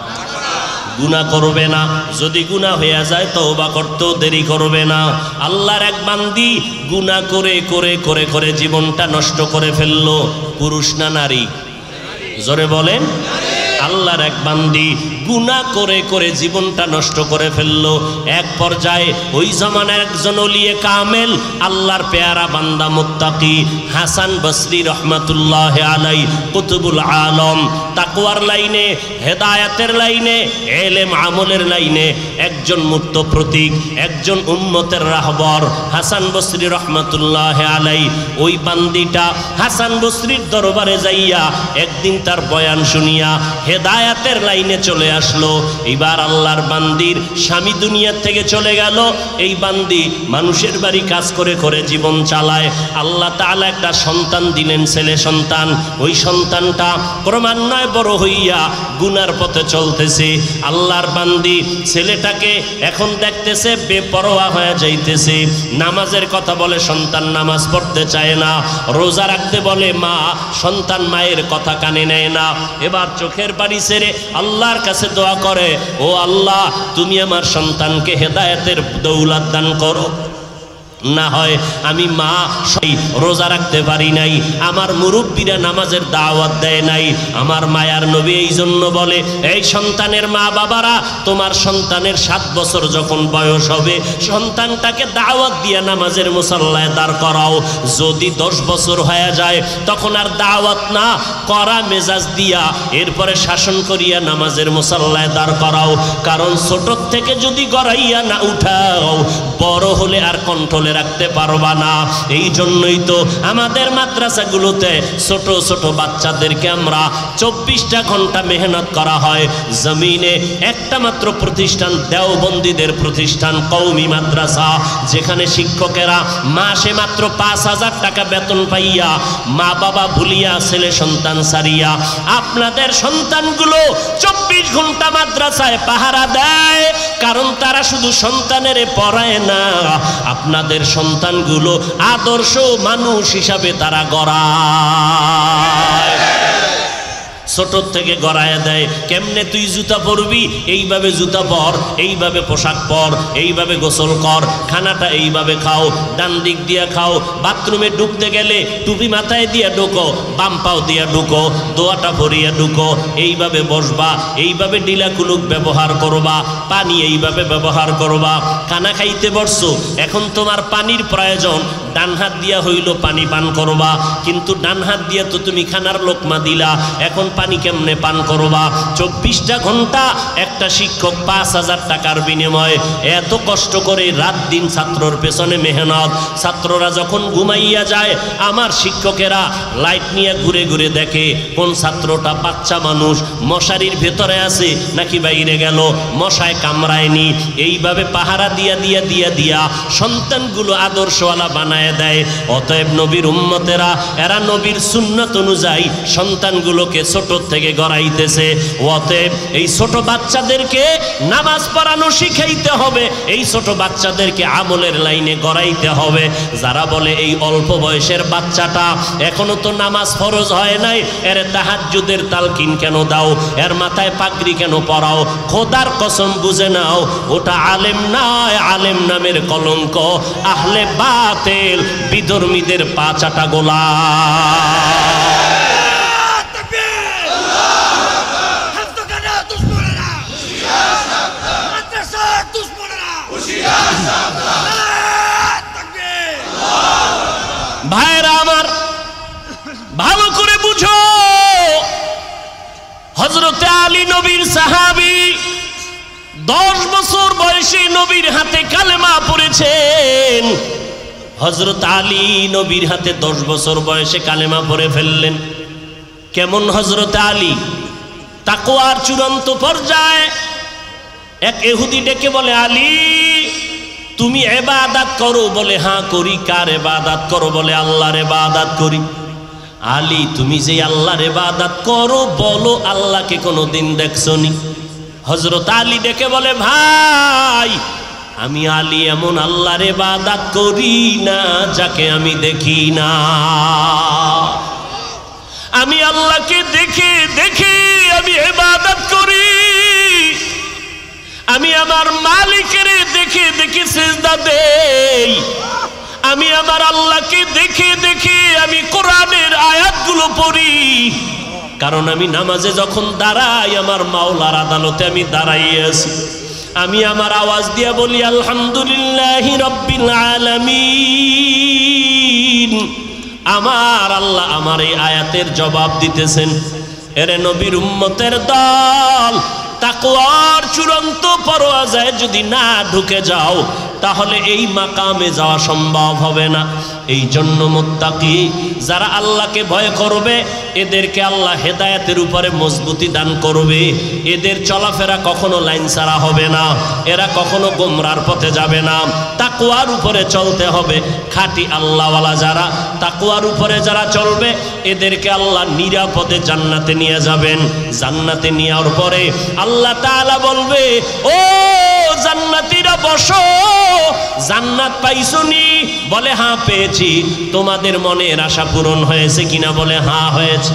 Speaker 1: গুনাহ করবে না। যদি গুনাহ হয়ে যায় তওবা করতেও দেরি করবে না। আল্লাহর এক বান্দি গুনাহ করে করে করে করে জীবনটা নষ্ট করে ফেললো। পুরুষ না নারী? জোরে বলেন। আল্লাহর এক বান্দি গুনাহ করে করে জীবনটা নষ্ট করে ফেললো। এক পর্যায়ে ওই জামানার একজন ওলিয়ে কামেল, আল্লাহর পেয়ারা বান্দা মুত্তাকি হাসান বসরি রহমাতুল্লাহ আলাই, কুতুবুল আলম, তাকওয়ার লাইনে, হেদায়াতের লাইনে, ইলম আমলের লাইনে একজন মূর্ত প্রতীক, একজন উম্মতের রাহবর হাসান বসরি রহমাতুল্লাহ আলাই। ওই বান্দিটা হাসান বসরির দরবারে যাইয়া একদিন তার বয়ান শুনিয়া হেদায়াতের লাইনে চলে আসলো। এবার আল্লাহর বান্দির স্বামী দুনিয়া থেকে চলে গেল। এই বান্দি মানুষের বাড়ি কাজ করে করে জীবন চালায়। আল্লাহ তাআলা একটা সন্তান দিলেন, ছেলে সন্তান। ওই সন্তানটা ক্রমান্বয়ে বড় হইয়া গুনার পথে চলতেছে। আল্লাহর বান্দি ছেলেটাকে এখন দেখতেছে বেপরোয়া হয়ে যাইতেছে। নামাজের কথা বলে সন্তান নামাজ পড়তে চায় না, রোজা রাখতে বলে মা, সন্তান মায়ের কথা কানে নেয় না। এবার চোখের পানি ছেড়ে আল্লাহর কাছে দোয়া করে, ও আল্লাহ তুমি আমার সন্তানকে হেদায়েতের দৌলত দান করো। না হয় আমি মা রোজা রাখতে পারি নাই, আমার মুরব্বীরা নামাজের দাওয়াত দেয় নাই। আমার মায়ার নবী এই জন্য বলে, এই সন্তানের মা বাবারা, তোমার সন্তানের 7 বছর যখন বয়স হবে সন্তানটাকে দাওয়াত দিয়া নামাজের মুসাল্লায় দাঁড় করাও। যদি 10 বছর হয়ে যায় তখন আর দাওয়াত না, করা মেজাজ দিয়া এরপরে শাসন করিয়া নামাজের মুসাল্লায় দাঁড় করাও। কারণ ছোট থেকে যদি গড়াইয়া না উঠাও, বড় হলে আর কন্ট্রোল রাখতে পারবা না। এই জন্যই তো আমাদের মাদ্রাসাগুলোতে ছোট ছোট বাচ্চাদেরকে আমরা 24টা ঘন্টা মেহনত করা হয়। জমিনে একটা মাত্র প্রতিষ্ঠান দেওবন্দীদের প্রতিষ্ঠান কওমি মাদ্রাসা, যেখানে শিক্ষকেরা মাসে মাত্র 5,000 টাকা বেতন পাইয়া মা বাবা ভুলিয়া ছেলে সন্তান সারিয়া আপনাদের সন্তানগুলো 24 ঘন্টা মাদ্রাসায় পাহারা দেয়। কারণ তারা শুধু সন্তানের পড়ায় না, আপনাদের সন্তানগুলো আদর্শ মানুষ হিসাবে তারা গড়ায়, ছোট থেকে গড়ায় দেয়। কেমনে তুই জুতা পরবি, এইভাবে জুতা পর, এইভাবে পোশাক পর, এইভাবে গোসল কর, খানাটা এইভাবে খাও, ডান দিক দিয়া খাও, বাথরুমে ঢুকতে গেলে টুপি মাথায় দিয়া ঢুকো, বাম পাও দিয়া ঢুকো, দোয়াটা ভরিয়া ঢুকো, এইভাবে বসবা, এইভাবে ডিলাকুলুক ব্যবহার করবা, পানি এইভাবে ব্যবহার করবা। খানা খাইতে বসছো, এখন তোমার পানির প্রয়োজন, ডান হাত দিয়া হইল পানি পান করবা, কিন্তু ডান হাত দিয়া তো তুমি খানার লোকমা দিলা, এখন পানি কেমনে পান করবা? 24টা ঘন্টা একটা শিক্ষক 5,000 টাকার বিনিময়ে এত কষ্ট করে রাত দিন ছাত্রর পেছনে মেহনত। ছাত্ররা যখন ঘুমাইয়া যায়, আমার শিক্ষকেরা লাইট নিয়ে ঘুরে ঘুরে দেখে কোন ছাত্রটা বাচ্চা মানুষ মশারির ভেতরে আছে নাকি বাইরে গেল, মশায় কামড়ায়নি। এইভাবে পাহারা দিয়া দিয়া দিয়া দিয়া সন্তানগুলো আদর্শওয়ালা বানায় দেয়। অতএব নবীর উম্মতেরা এরা নবীর সুন্নাত অনুযায়ী সন্তানগুলোকে ছোট থেকে গড়াইতেছে। অতএব এই ছোট বাচ্চাদেরকে নামাজ পড়ানো শিখাইতে হবে, এই ছোট বাচ্চাদেরকে আমলের লাইনে গড়াইতে হবে। যারা বলে এই অল্প বয়সের বাচ্চাটা এখনো তো নামাজ ফরজ হয় নাই, এর তাহাজ্জুদের তালকিন কেন দাও, এর মাথায় পাগড়ি কেন পরাও, খোদার কসম বুঝে নাও ওটা আলেম নয়, আলেম নামের কলঙ্ক, আহলে বাতিল বিধর্মীদের পা চাটা গোলা। ভাইরা আমার, ভালো করে বুঝো, হযরতে আলী নবীর সাহাবী, 10 বছর বয়সে নবীর হাতে কালেমা পড়েছেন। হযরত আলী নবীর হাতে 10 বছর বয়সে কালেমা পড়ে ফেললেন। কেমন হযরত আলী? তাকওয়ার চূড়ান্ত পর্যায়ে। এক ইহুদি ডেকে বলে, আলী তুমি ইবাদত করো? বলে হ্যাঁ করি। কার ইবাদত করো? বলে আল্লাহর ইবাদত করি। আলী তুমি যে আল্লাহর ইবাদত করো, বলো আল্লাহকে কোনোদিন দেখছনি? হযরত আলী ডেকে বলে, ভাই আমি আলী এমন আল্লাহর ইবাদত করি না যাকে আমি দেখি না। আমি আল্লাহকে দেখে দেখে আমি ইবাদত করি। আমি আমার মালিকের দেখে দেখে সিজদা দেই। আমি আমার আল্লাহকে দেখে দেখে আমি কোরআনের আয়াতগুলো পড়ি। কারণ আমি নামাজে যখন দাঁড়াই আমার মাওলার আদালতে আমি দাঁড়াইয়ে আছি। আমি আমার আওয়াজ দিয়ে বলি আলহামদুলিল্লাহি রাব্বিল আলামিন। আমার আল্লাহ আমার এই আয়াতের জবাব দিতেছেন। এরে নবীর উম্মতের দল, তাকওয়ার চূড়ান্ত পরওয়াজায় যদি না ঢুকে যাও তাহলে এই মাকামে যাওয়া সম্ভব হবে না। এই জন্য মুত্তাকি যারা আল্লাহকে ভয় করবে এদেরকে আল্লাহ হেদায়েতের উপরে মজবুতি দান করবে। এদের চলাফেরা কখনো লাইন ছাড়া হবে না, এরা কখনো গোমরার পথে যাবে না। তাকওয়ার উপরে চলতে হবে। খাঁটি আল্লাহওয়ালা যারা, তাকওয়ার উপরে যারা চলবে এদেরকে আল্লাহ নিরাপদে জান্নাতে নিয়ে যাবেন। জান্নাতে নেওয়ার পরে আল্লাহ তাআলা বলবে, ও জান্নাতীরা বসো, জান্নাত পাইছনি? বলে হ্যাঁ পেয়েছি। তোমাদের মনের আশা পূরণ হয়েছে কিনা? বলে হ্যাঁ হয়েছে।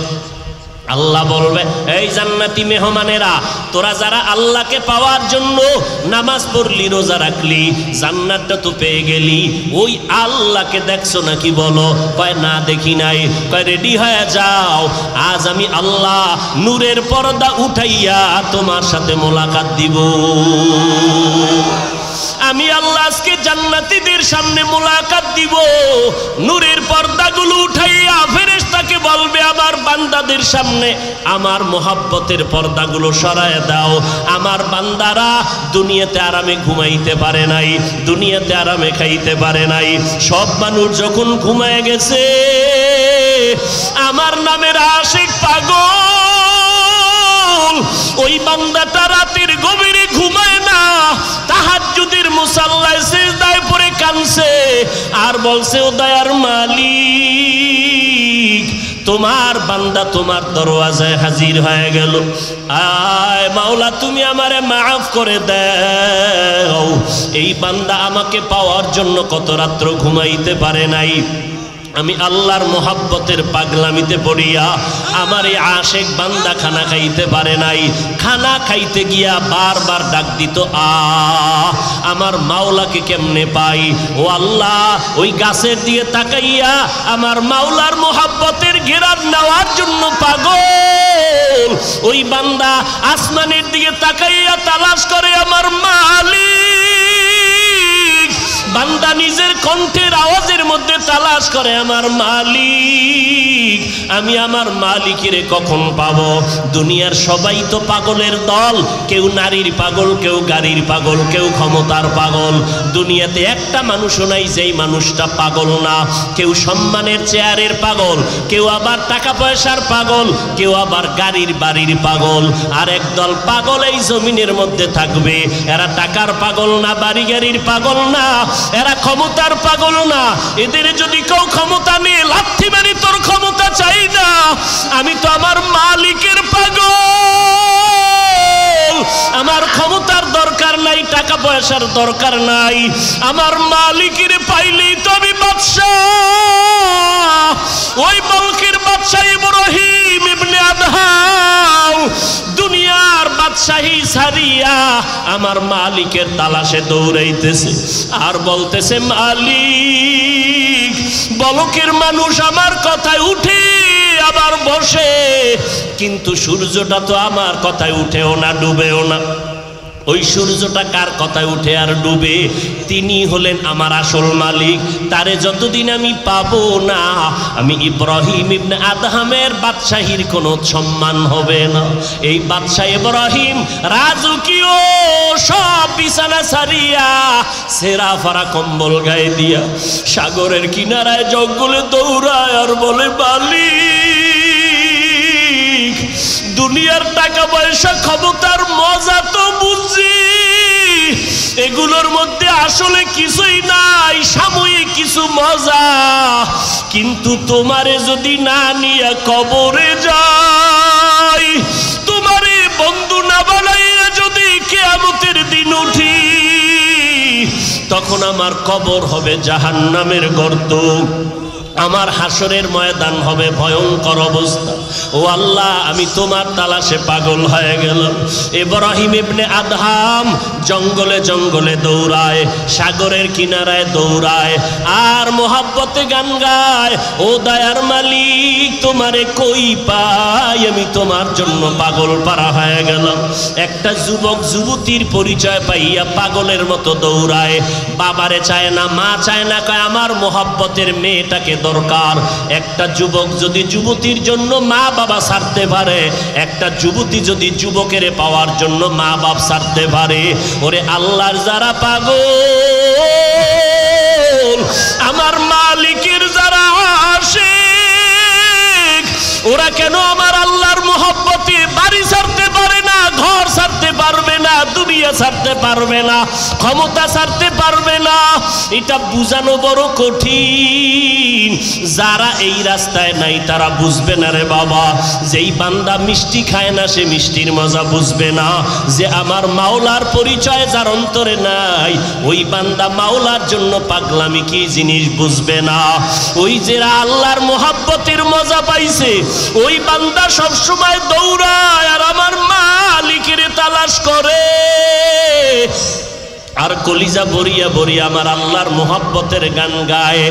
Speaker 1: আল্লাহ বলবে, এই জান্নাতি মেহমানেরা, তোরা যারা আল্লাহকে পাওয়ার জন্য নামাজ পড়লি, রোজা রাখলি, জান্নাতটা তো পেয়ে গেলি, ওই আল্লাহকে দেখছো নাকি? বলো, কয় না দেখি নাই। কয় রেডি হয়ে যাও, আজ আমি আল্লাহ নূরের পর্দা উঠাইয়া তোমার সাথে মোলাকাত দিব। আমি আল্লাহ আজকে জান্নাতীদের সামনে মোলাকাত দিব। নূরের পর্দাগুলো উঠাইয়া ফেরেশতাকে বলবে, আমার বান্দাদের সামনে আমার মোহাব্বতের পর্দাগুলো সরায় দাও। আমার বান্দারা দুনিয়াতে আরামে ঘুমাইতে পারে নাই, দুনিয়াতে আরামে খাইতে পারে নাই। সব মানুষ যখন ঘুমায় গেছে, আমার নামের আশিক পাগল ওই বান্দাটা রাতের গভীরে ঘুমায় না, তাহাজ্জুদের মুসাল্লায় সিজদায় পড়ে কাঁদছে আর বলছে, ও দয়ার মালিক, তোমার বান্দা তোমার দরওয়াজায় হাজির হয়ে গেল। আয় মাওলা, তুমি আমারে মাফ করে দাও। এই বান্দা আমাকে পাওয়ার জন্য কত রাত্র ঘুমাইতে পারে নাই। আমি আল্লাহর মোহাব্বতের পাগলামিতে পড়িয়া আমার এই আশেক বান্দা খানা খাইতে পারে নাই। খানা খাইতে গিয়া বারবার ডাক দিত, আমার মাওলাকে কেমনে পাই? ও আল্লাহ, ওই গাছের দিকে তাকাইয়া আমার মাওলার মোহাব্বতের ঘেরার নেওয়ার জন্য পাগল। ওই বান্দা আসমানের দিকে তাকাইয়া তালাশ করে আমার মালিক। বান্দা নিজের কণ্ঠের আওয়াজের মধ্যে তালাশ করে আমার মালিক। আমি আমার মালিকের কখন পাবো? দুনিয়ার সবাই তো পাগলের দল, কেউ নারীর পাগল, কেউ গাড়ির পাগল, কেউ ক্ষমতার পাগল। দুনিয়াতে একটা মানুষও নাই যেই মানুষটা পাগল না। কেউ সম্মানের চেয়ারের পাগল, কেউ আবার টাকা পয়সার পাগল, কেউ আবার গাড়ির বাড়ির পাগল। আর একদল পাগল এই জমিনের মধ্যে থাকবে, এরা টাকার পাগল না, বাড়ি গাড়ির পাগল না, এরা ক্ষমতার পাগল না। এদের যদি কেউ ক্ষমতা নিয়ে লাথি মারি, তোর ক্ষমতা চাই না, আমি তো আমার মালিকের পাগল। আমার ক্ষমতার দরকার নাই, টাকা পয়সার দরকার নাই, আমার মালিকের পাইলেই তো আমি বাদশাহ। ওই বলকের বাদশাহ ইব্রাহিম ইবনে আদহাম দুনিয়ার বাদশাহী ছাড়িয়া আমার মালিকের তালাশে দৌড়াইতেছে আর বলতেছে, মালিক, বলকের মানুষ আমার কথায় উঠে আবার বসে, কিন্তু সূর্যটা তো আমার কথায় উঠেও না, ডুবেও না। ওই সূর্যটা কার কথায় উঠে আর ডুবে? তিনি হলেন আমার আসল মালিক। তারে যতদিন আমি পাবো না, আমি ইব্রাহিম ইবনে আদহামের বাদশাহীর কোনো সম্মান হবে না। এই বাদশাহ ইব্রাহিম রাজকীয় সব বিছানা ছাড়িয়া সেরা ফারা কম্বল গায়ে দিয়া সাগরের কিনারায় জঙ্গলে দৌড়ায় আর বলে, মালিক, দুনিয়ার টাকা পয়সা ক্ষমতার মজা তো বুঝি, এগুলোর মধ্যে আসলে কিছুই নাই, সাময়িক কিছু মজা। কিন্তু তোমারে যদি না নিয়ে কবরে যাই, তোমারে বন্ধু না বানাইয়া যদি কিয়ামতের দিন উঠি, তখন আমার কবর হবে জাহান্নামের গর্ত। আমার হাসরের ময়দান হবে ভয়ঙ্কর অবস্থা। ও আল্লাহ, আমি তোমার তালাশে পাগল হয়ে গেলাম। ইব্রাহিম ইবনে আদহাম জঙ্গলে জঙ্গলে দৌড়ায়, সাগরের কিনারায় দৌড়ায়, আর মোহাব্বতে গান গায়, ও দয়ার মালিক তোমারে কই পাই, আমি তোমার জন্য পাগল পারা হয়ে গেলাম। একটা যুবক যুবতীর পরিচয় পাইয়া পাগলের মতো দৌড়ায়, বাবারে চায় না, মা চায় না, কয় আমার মোহাব্বতের মেয়েটাকে দরকার। একটা যুবক যদি যুবতীর জন্য মা বাবা ছাড়তে পারে, একটা যুবতী যদি যুবকের পাওয়ার জন্য মা বাপ ছাড়তে পারে, ওরে আল্লাহর যারা পাগল, আমার মালিকের যারা আশিক, ওরা কেন আমার আল্লাহর মোহব্বতে বাড়ি ছাড়তে পারে না, ঘর ছাড়তে পারবে না, দুনিয়া ছাড়তে পারবে না, ক্ষমতা ছাড়তে পারবে না? এটা বুঝানো বড় কঠিন। যারা এই রাস্তায় নাই তারা বুঝবে না রে বাবা। যেই বান্দা মিষ্টি খায় না সে মিষ্টির মজা বুঝবে না। যে আমার মাওলার পরিচয় যার অন্তরে নাই, ওই বান্দা মাওলার জন্য পাগলামি কি জিনিস বুঝবে না। ওই যারা আল্লাহর মোহাব্বতের মজা পাইছে, ওই বান্দা সবসময় দৌড়ায় আর আমার মালিকের তালাশ করে, আর কলিজা বরিয়া বরিয়া আমার আল্লাহর মোহাব্বতের গান গায়।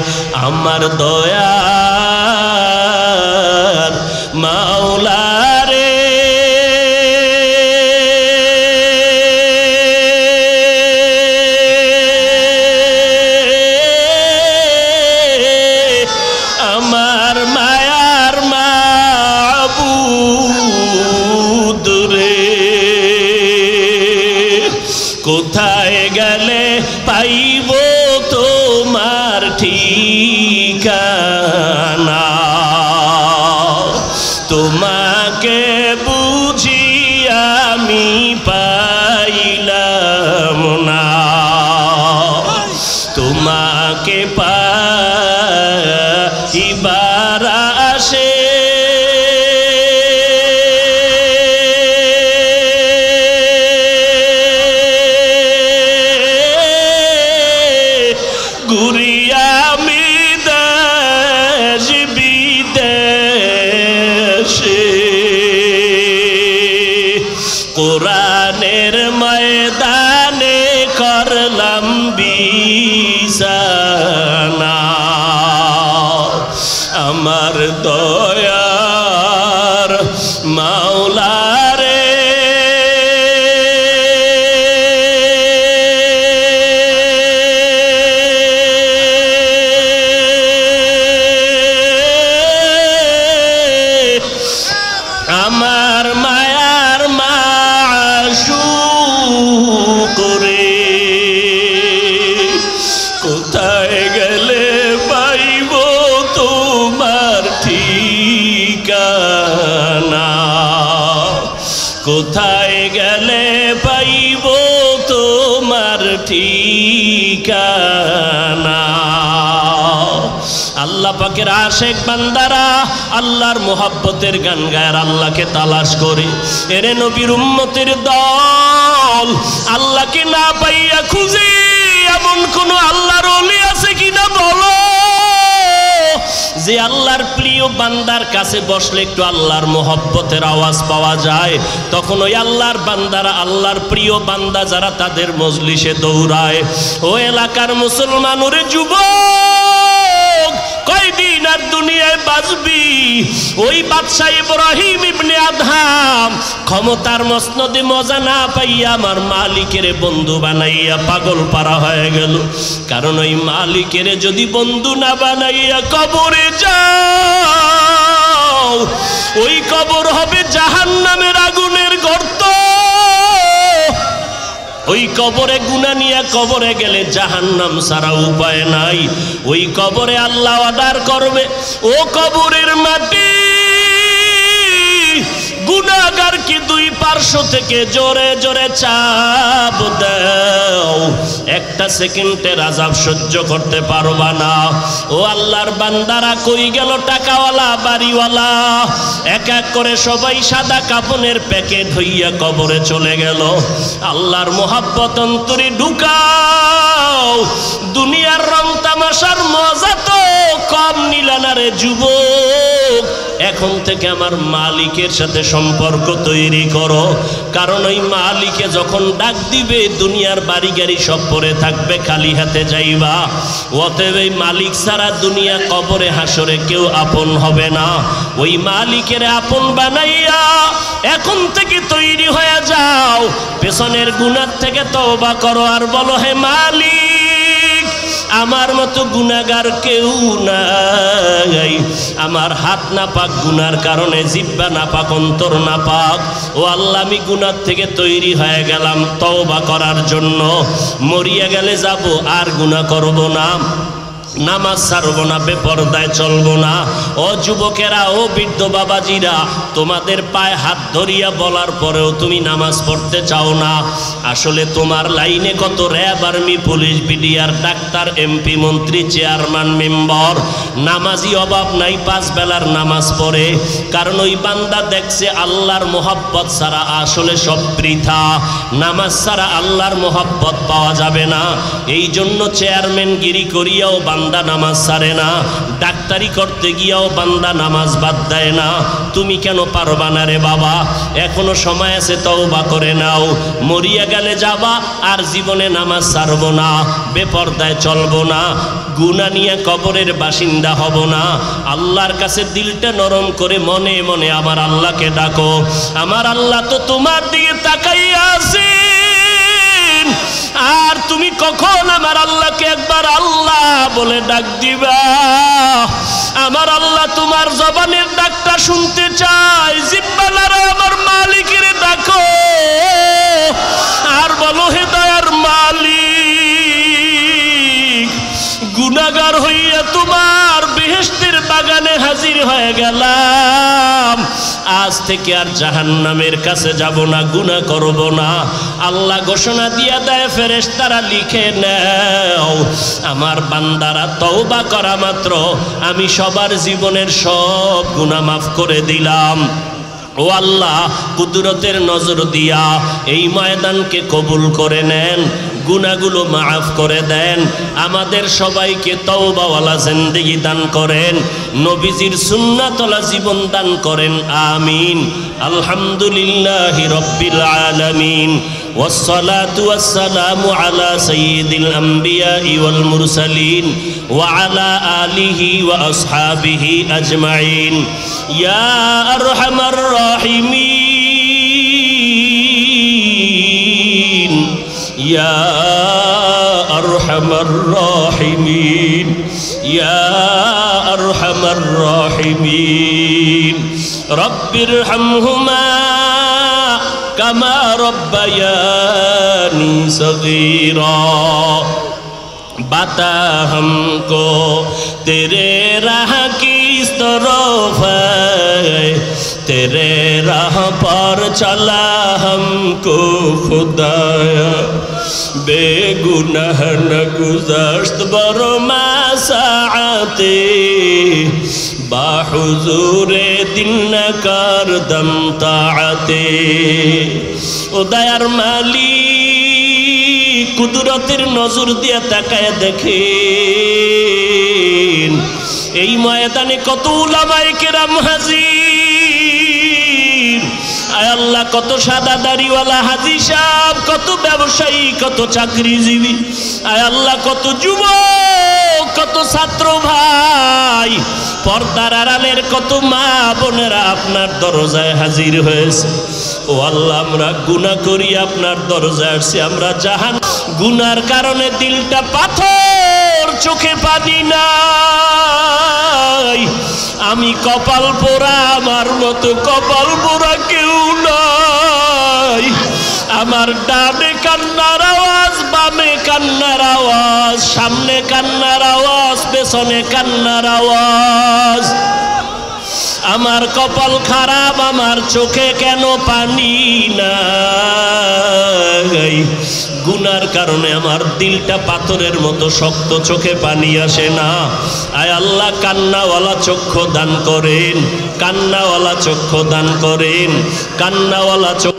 Speaker 1: আমার দয়ার মাওলা রে, আমার মায়ার মাবুদ রে, কোথায় গেলে পাইব তোমার ঠিকানা, তোমাকে বুঝি আমি পাইলাম না, তোমাকে পাইবার আসে ঘুরিয়ামি দেশ বিদেশে, কোরআনের ময়দানে করলাম বিছানা, আমার দয়ার মাওলা রে, আমার মায়ার মাশূক রে, কোথায় গেলে পাইব তোমার ঠিকানা, কোথায় গেলে পাইব তোমার ঠিকানা। আল্লাহ পাকের আশিক বান্দারা আল্লাহর মোহাব্বতের গান গায়, আল্লাহকে তালাশ করে। এরে নবীর উম্মতের দল, আল্লাহকে না পাইয়া খুঁজে এমন কোন আল্লাহর ওলি আছে কিনা বলো, যে আল্লাহর প্রিয় বান্দার কাছে বসলে একটু আল্লাহর মোহব্বতের আওয়াজ পাওয়া যায়। তখন ওই আল্লাহর বান্দারা, আল্লাহর প্রিয় বান্দা যারা, তাদের মজলিসে দৌড়ায়। ও এলাকার মুসলমান, ওরে যুবক, কয়দিন আর দুনিয়ায় বাঁচবি? ওই বাদশা ইব্রাহিম ইবনে আদহাম ক্ষমতার মসনদে মজা না পাইয়া আমার মালিকের বন্ধু বানাইয়া পাগল পারা হয়ে গেল। কারণ ওই মালিকের যদি বন্ধু না বানাইয়া কবরে যাও, ওই কবর হবে জাহান্নামের আগুনের গর্ত। ওই কবরে গুনাহ নিয়ে কবরে গেলে জাহান্নাম ছাড়া উপায় নাই। ওই কবরে আল্লাহ অর্ডার করবে, ও কবরের মাটি, গুনাহগারকে দুই পার্শ্ব থেকে জোরে জোরে চাপ দাও, একটা সেকেন্ডের আযাব সহ্য করতে পারবা না। ও আল্লাহর বান্দারা, কই গেল টাকাওয়ালা বাড়িওয়ালা? এক এক করে সবাই সাদা কাপনের প্যাকেট হইয়া কবরে চলে গেল। আল্লাহর মোহাব্বত অন্তরে ঢুকাও, দুনিয়ার রং তামাশার মজা তো কম নিলা না রে যুবক। এখন থেকে আমার মালিকের সাথে সম্পর্ক তৈরি করো, কারণ ওই মালিকে যখন ডাক দিবে দুনিয়ার বাড়ি গাড়ি সব পড়ে থাকবে, খালি হাতে যাইবা। অতএব এই মালিক ছাড়া দুনিয়া কবরে হাসরে কেউ আপন হবে না। ওই মালিকের আপন বানাইয়া এখন থেকে তৈরি হয়ে যাও, পেছনের গুনাহ থেকে তওবা করো আর বলো, হে মালিক আমার মতো গুনাহগার কেউ নাই, আমার হাত না পাক গুনার কারণে, জিহ্বা না পাক, অন্তর না পাক। ও আল্লাহ আমি গুনাহ থেকে তৈরি হয়ে গেলাম তওবা করার জন্য। মরিয়া গেলে যাব আর গুনাহ করব না, নামাজ ছাড়বো না, বেপরদায় চলবো না। ও যুবকেরা, ও বৃদ্ধ বাবাজিরা, তোমাদের পায়ে হাত ধরিয়া বলার পরেও তুমি নামাজ পড়তে চাও না। আসলে তোমার লাইনে কত RAB, army, police, BDR, doctor, MP, মন্ত্রী, চেয়ারম্যান, মেম্বার, নামাজি অভাব নাই, 5 বেলার নামাজ পড়ে। কারণ ওই বান্দা দেখছে আল্লাহর মোহাব্বত ছাড়া আসলে সব বৃথা, নামাজ ছাড়া আল্লাহর মোহাব্বত পাওয়া যাবে না। এই জন্য চেয়ারম্যান গিরি করিয়াও বান্দা নামাজ ছাড়ে না, ডাক্তারি করতে গিয়াও বান্দা নামাজ বাদ দেয় না। তুমি কেন পারবা না রে বাবা? এখনো সময় আছে, তওবা করে নাও। মরিয়া গেলে যাবা আর জীবনে নামাজ ছাড়বো না, বেপরদায় চলবো না, গুনাহ নিয়ে কবরের বাসিন্দা হব না। আল্লাহর কাছে দিলটা নরম করে মনে মনে আমার আল্লাহকে ডাকো। আমার আল্লাহ তো তোমার দিকে তাকাইয়া আছে, আর তুমি কখন আমার আল্লাহকে একবার আল্লাহ বলে ডাক দিবা? আমার আল্লাহ তোমার জবানের ডাকটা শুনতে চায়। জিব্বালারা আমার মালিকের ডাকো আর বলো, হে দয়ার মালিক, গুনাহগার হইয়া তোমার বেহেশতের বাগানে হাজির হয়ে গেলাম, আজ থেকে আর জাহান্নামের কাছে যাব না, গুনাহ করব না। আল্লাহ ঘোষণা দিয়া দেয়, ফেরেশতারা লিখে নাও, আমার বান্দারা তওবা করা মাত্র আমি সবার জীবনের সব গুনাহ মাফ করে দিলাম। ও আল্লাহ, কুদরতের নজর দিয়া এই ময়দানকে কবুল করে নেন, গুনাহগুলো মাফ করে দেন, আমাদের সবাইকে তওবাওয়ালা জিন্দেগি দান করেন, নবীজির সুন্নাতওয়ালা জীবন দান করেন, আমিন। আলহামদুলিল্লাহি রাব্বিল আলামিন, والصلاة والسلام على سيد الأنبياء والمرسلين وعلى آله وأصحابه أجمعين يا أرحم الراحمين يا أرحم الراحمين يا أرحم الراحمين رب ارحمهما كما ربياني صغيرا बता हमको तेरे राह की इस तरफ है तेरे राह पर चला हमको खुदाया बेगुनाह न गुज़श्त बरमा साआते बाहुजूरे दिन न कर दम ताआते ओ दयार मालिक কুদরতের নজর দিয়ে তাকায় দেখেন এই ময়দানে কত উলামায়ে কেরাম হাজির। আয় আল্লাহ, কত সাদা দাড়িওয়ালা হাজী সাহেব, কত ব্যবসায়ী, কত চাকরিজীবী, আয় আল্লাহ কত যুবক, কত ছাত্র ভাই, পর্দার আড়ালের কত মা বোনেরা আপনার দরজায় হাজির হয়েছে। ও আল্লাহ, আমরা গুনাহ করি আপনার দরজায় আসছি, আমরা জাহান গুনার কারণে দিলটা পাথর, চোখে পানি নাই। আমি কপাল পোড়া, আমার মতো কপাল পোড়া কেউ নাই। আমার ডানে কান্নার আওয়াজ, বামে কান্নার আওয়াজ, সামনে কান্নার আওয়াজ, পেছনে কান্নার আওয়াজ। আমার কপাল খারাপ, আমার চোখে কেন পানি নাই? গুনার কারণে আমার দিলটা পাথরের মতো শক্ত, চোখে পানি আসে না। আয় আল্লাহ, কান্নাওয়ালা চক্ষু দান করেন, কান্নাওয়ালা চক্ষু দান করেন, কান্নাওয়ালা চক্ষু